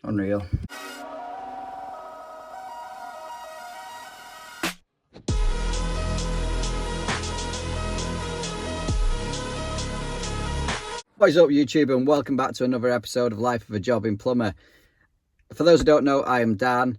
Unreal. What is up, YouTube, and welcome back to another episode of Life of a Jobbing Plumber. For those who don't know, I am Dan.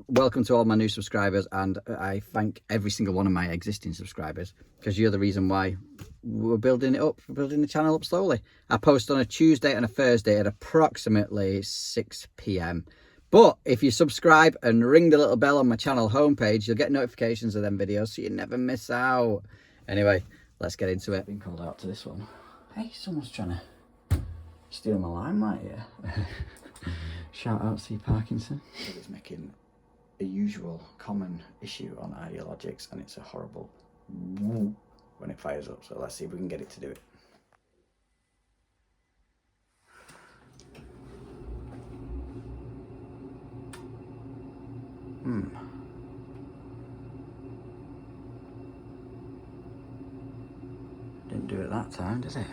Welcome to all my new subscribers, and I thank every single one of my existing subscribers, because you're the reason why we're building it up, we're building the channel up slowly. I post on a Tuesday and a Thursday at approximately 6 p.m. But if you subscribe and ring the little bell on my channel homepage, you'll get notifications of them videos so you never miss out. Anyway, let's get into it. Been called out to this one. Hey, someone's trying to steal my limelight here. Shout out to Parkinson. It's making a usual common issue on Ideologics, and it's a horrible woo when it fires up. So let's see if we can get it to do it. Didn't do it that time, did it?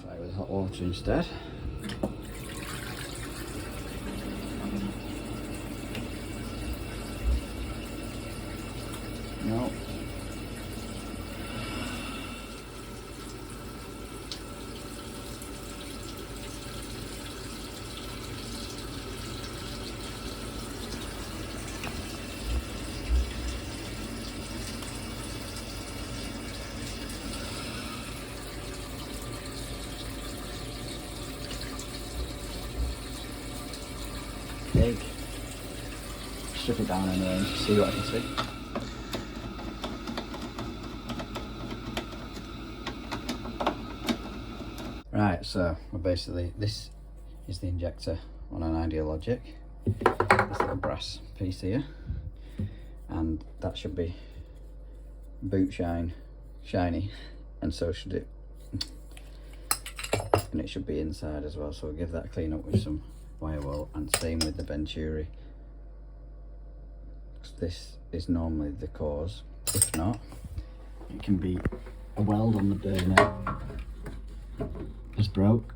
Try it with hot water instead. No. Big. Strip it down anyway and see what I can see. Right, so we're basically, this is the injector on an Ideologic. This little brass piece here, and that should be boot shiny, and so should it, and it should be inside as well. So we'll give that a clean up with some wire wool, and same with the Venturi. This is normally the cause. If not, it can be a weld on the burner has broke,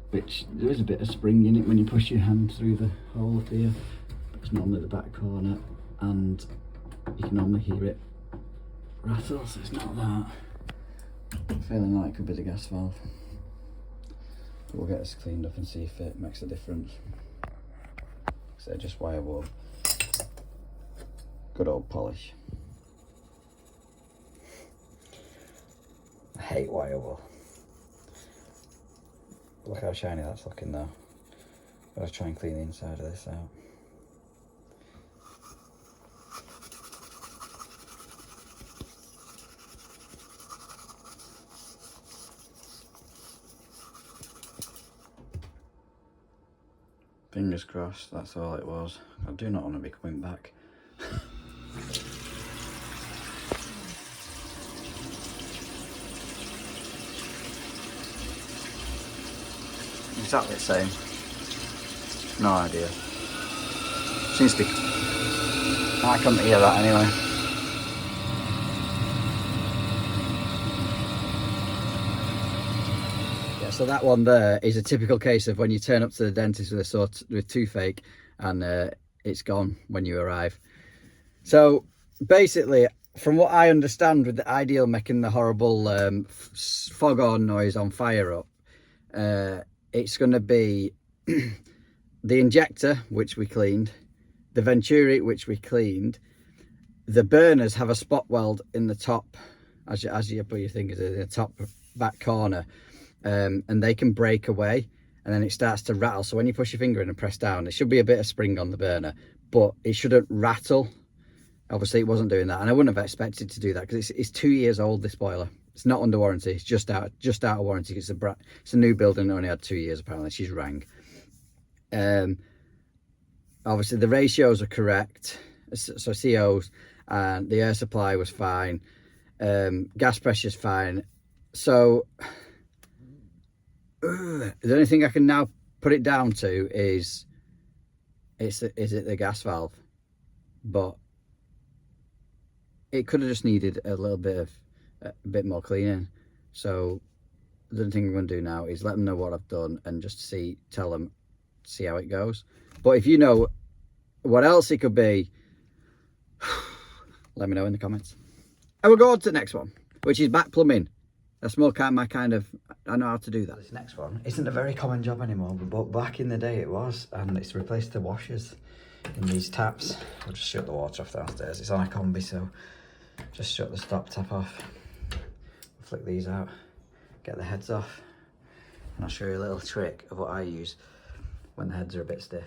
which there is a bit of spring in it when you push your hand through the hole up here. It's normally the back corner, and you can normally hear it rattle, so it's not that. I'm feeling like it could be the gas valve, but we'll get this cleaned up and see if it makes a difference. So just wire wool, good old polish. I hate wire wool. Look how shiny that's looking though. Gotta try and clean the inside of this out. Fingers crossed, that's all it was. I do not want to be coming back. Exactly the same. No idea. Seems to be. I couldn't hear that anyway. Yeah, so that one there is a typical case of when you turn up to the dentist with toothache, and it's gone when you arrive. So basically, from what I understand, with the Ideal making the horrible foghorn noise on fire up, it's going to be the injector, which we cleaned, the Venturi, which we cleaned. The burners have a spot weld in the top, as you put your fingers in the top back corner, and they can break away, and then it starts to rattle. So when you push your finger in and press down, there should be a bit of spring on the burner, but it shouldn't rattle. Obviously, it wasn't doing that, and I wouldn't have expected to do that because it's 2 years old, this boiler. It's not under warranty. It's just out of warranty. It's a new build and it only had 2 years apparently. She's rang. Obviously the ratios are correct. So COs, and the air supply was fine. Gas pressure's fine. So the only thing I can now put it down to is it the gas valve, but it could have just needed a bit more cleaning. So the thing I'm going to do now is let them know what I've done and just see how it goes. But if you know what else it could be, let me know in the comments. And we'll go on to the next one, which is back plumbing. That's more kind of my kind of, I know how to do that. This next one isn't a very common job anymore, but back in the day it was, and it's replaced the washers in these taps. I'll just shut the water off downstairs. It's on a combi, so just shut the stop tap off. Flick these out, get the heads off, and I'll show you a little trick of what I use when the heads are a bit stiff.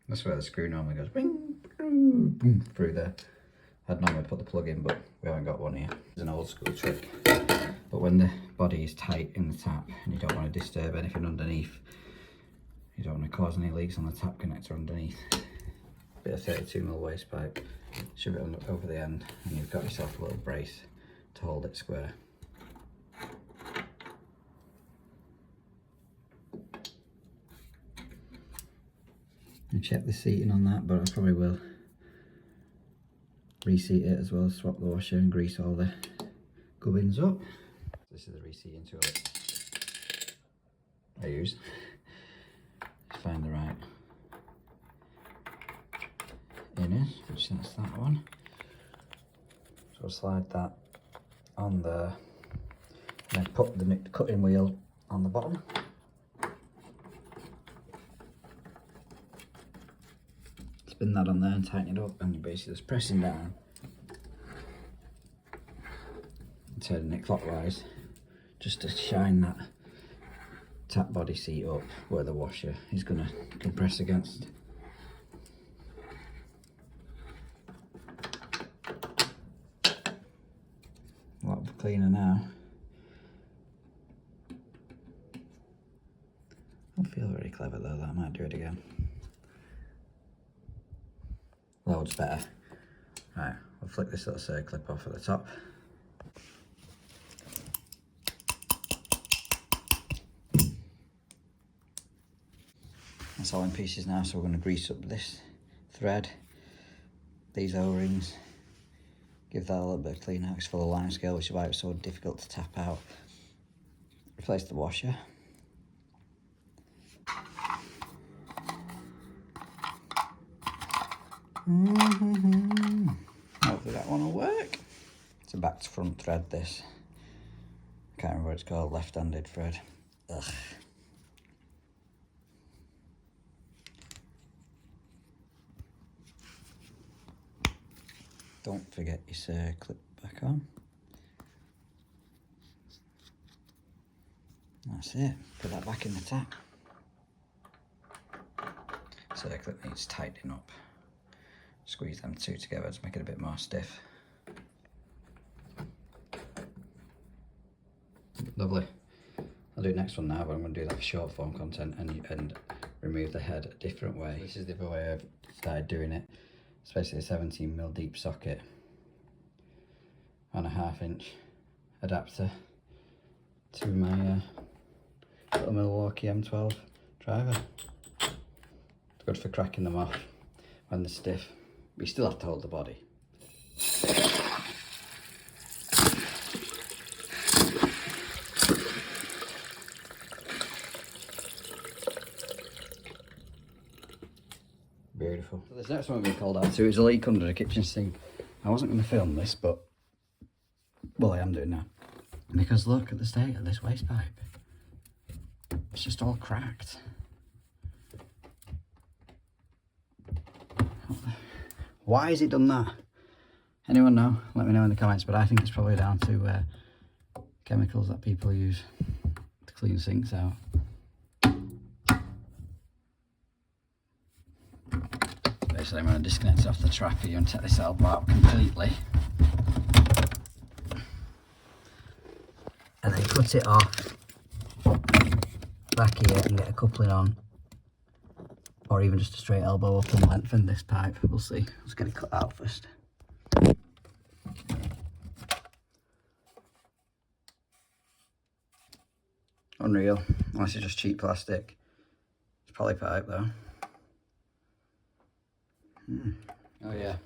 That's where the screw normally goes bing, boom, through there. I'd normally put the plug in, but we haven't got one here. It's an old school trick. But when the body is tight in the tap and you don't want to disturb anything underneath, you don't want to cause any leaks on the tap connector underneath. Bit of 32mm waste pipe, shove it over the end, and you've got yourself a little brace to hold it square. And check the seating on that, but I probably will reseat it as well, swap the washer and grease all the gubbins up. This is the reseating tool I use. Just find the right inners, which that's that one. So I'll slide that on there, and then put the cutting wheel on the bottom. Spin that on there and tighten it up, and you're basically just pressing down and turning it clockwise just to shine that tap body seat up where the washer is going to compress against. A lot cleaner now. I don't feel very clever though, that I might do it again. Loads better. Right, we'll flick this little circlip off at the top. That's all in pieces now, so we're going to grease up this thread, these O-rings, give that a little bit of clean out. It's full of lime scale, which is why it's so difficult to tap out. Replace the washer. Hopefully that one will work. It's a back to front thread, this. I can't remember what it's called, left-handed thread. Ugh. Don't forget your clip back on. That's it, put that back in the tap. Circlip needs tightening up. Squeeze them two together to make it a bit more stiff. Lovely. I'll do the next one now, but I'm going to do that for short form content and remove the head a different way. This is the other way I've started doing it. It's basically a 17mm deep socket on a 1/2 inch adapter to my little Milwaukee M12 driver. It's good for cracking them off when they're stiff. But you still have to hold the body. Beautiful. So this next one we've been called out to is a leak under the kitchen sink. I wasn't going to film this, but, well, I am doing now. Because look at the state of this waste pipe. It's just all cracked. Why has it done that? Anyone know? Let me know in the comments, but I think it's probably down to chemicals that people use to clean sinks out. Basically, I'm going to disconnect it off the trap here and take this elbow out completely. And then cut it off back here and get a coupling on. Or even just a straight elbow up and lengthen this pipe. We'll see. Let's get it cut out first. Unreal. Unless it's just cheap plastic. It's poly pipe though. Oh yeah.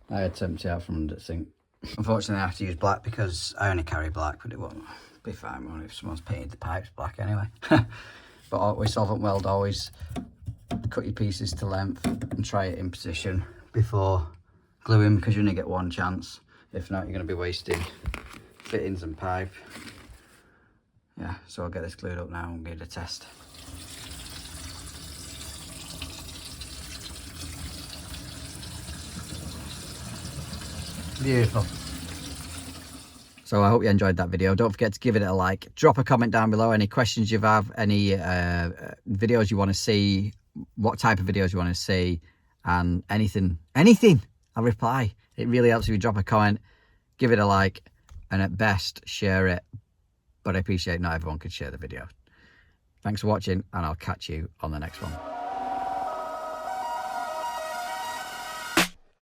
I had empty out from under the sink. Unfortunately I have to use black because I only carry black, but it won't be fine, won't it, if someone's painted the pipes black anyway. But with solvent weld, always cut your pieces to length and try it in position before gluing, because you only get one chance. If not, you're going to be wasting fittings and pipe. Yeah, so I'll get this glued up now and give it a test. Beautiful. So I hope you enjoyed that video. Don't forget to give it a like. Drop a comment down below. Any questions you have, any videos you want to see, what type of videos you want to see, and anything. I'll reply. It really helps if you drop a comment, give it a like, and at best, share it. But I appreciate not everyone could share the video. Thanks for watching, and I'll catch you on the next one.